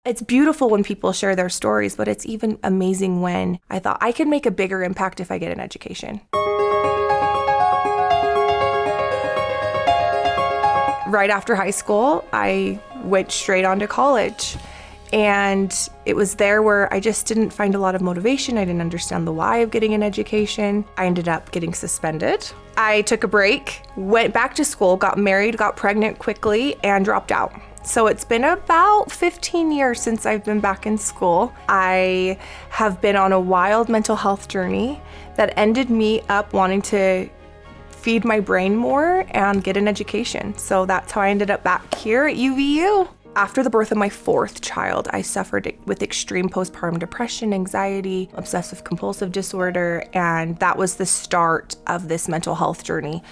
It's beautiful when people share their stories, but it's even amazing when I thought I could make a bigger impact if I get an education. Right after high school, I went straight on to college. And it was there where I just didn't find a lot of motivation. I didn't understand the why of getting an education. I ended up getting suspended. I took a break, went back to school, got married, got pregnant quickly, and dropped out. So it's been about 15 years since I've been back in school. I have been on a wild mental health journey that ended me up wanting to feed my brain more and get an education. So that's how I ended up back here at UVU. After the birth of my fourth child, I suffered with extreme postpartum depression, anxiety, obsessive compulsive disorder, and that was the start of this mental health journey.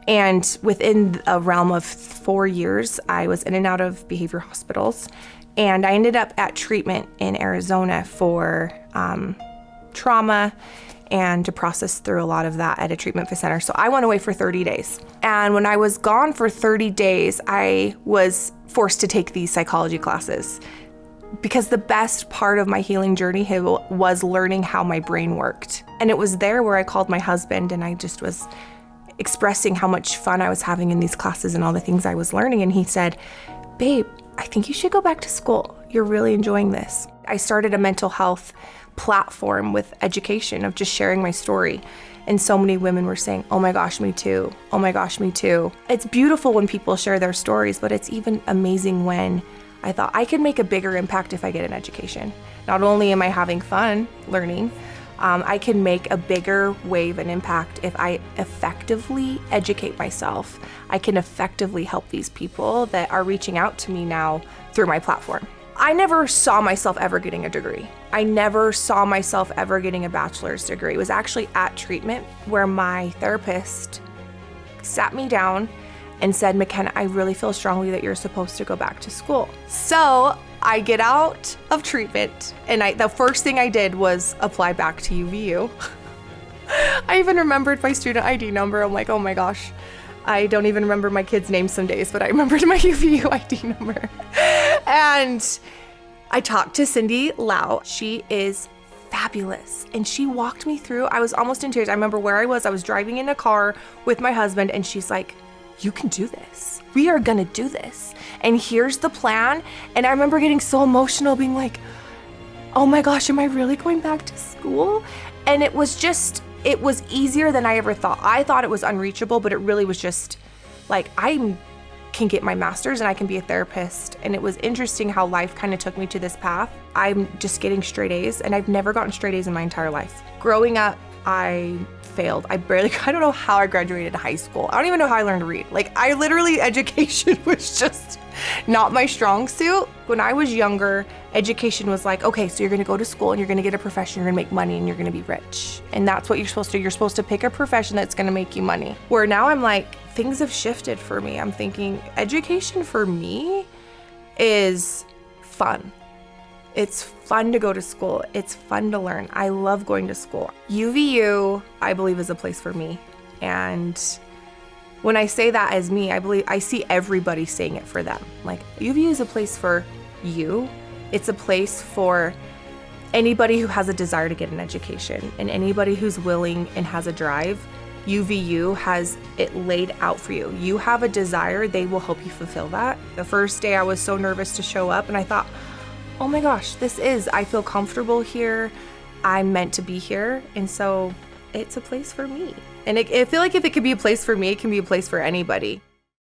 And within a realm of 4 years, I was in and out of behavior hospitals, and I ended up at treatment in Arizona for trauma and to process through a lot of that at a treatment center. So I went away for 30 days. And when I was gone for 30 days, I was forced to take these psychology classes because the best part of my healing journey was learning how my brain worked. And it was there where I called my husband and I just was expressing how much fun I was having in these classes and all the things I was learning. And he said, "Babe, I think you should go back to school. You're really enjoying this." I started a mental health platform with education of just sharing my story. And so many women were saying, "Oh my gosh, me too. Oh my gosh, me too." It's beautiful when people share their stories, but it's even amazing when I thought I could make a bigger impact if I get an education. Not only am I having fun learning, I can make a bigger wave and impact if I effectively educate myself. I can effectively help these people that are reaching out to me now through my platform. I never saw myself ever getting a degree. I never saw myself ever getting a bachelor's degree. It was actually at treatment where my therapist sat me down and said, "McKenna, I really feel strongly that you're supposed to go back to school." So I get out of treatment and the first thing I did was apply back to UVU. I even remembered my student ID number. I'm like, oh my gosh. I don't even remember my kids' names some days, but I remembered my UVU ID number. And I talked to Cindy Lau. She is fabulous. And she walked me through. I was almost in tears. I remember where I was. I was driving in a car with my husband and she's like, "You can do this. We are gonna do this. And here's the plan." And I remember getting so emotional being like, oh my gosh, am I really going back to school? And it was easier than I ever thought. I thought it was unreachable, but it really was just like, I can get my master's and I can be a therapist. And it was interesting how life kind of took me to this path. I'm just getting straight A's and I've never gotten straight A's in my entire life. Growing up, I failed. I don't know how I graduated high school. I don't even know how I learned to read. Education was just not my strong suit. When I was younger, education was like, okay, so you're gonna go to school and you're gonna get a profession, you're gonna make money and you're gonna be rich. And that's what you're supposed to do. You're supposed to pick a profession that's gonna make you money. Where now I'm like, things have shifted for me. I'm thinking education for me is fun. It's fun to go to school. It's fun to learn. I love going to school. UVU, I believe, is a place for me. And when I say that as me, I see everybody saying it for them. Like, UVU is a place for you. It's a place for anybody who has a desire to get an education and anybody who's willing and has a drive. UVU has it laid out for you. You have a desire, they will help you fulfill that. The first day I was so nervous to show up and I thought, oh my gosh, I feel comfortable here. I'm meant to be here. And so it's a place for me. And I feel like if it could be a place for me, it can be a place for anybody.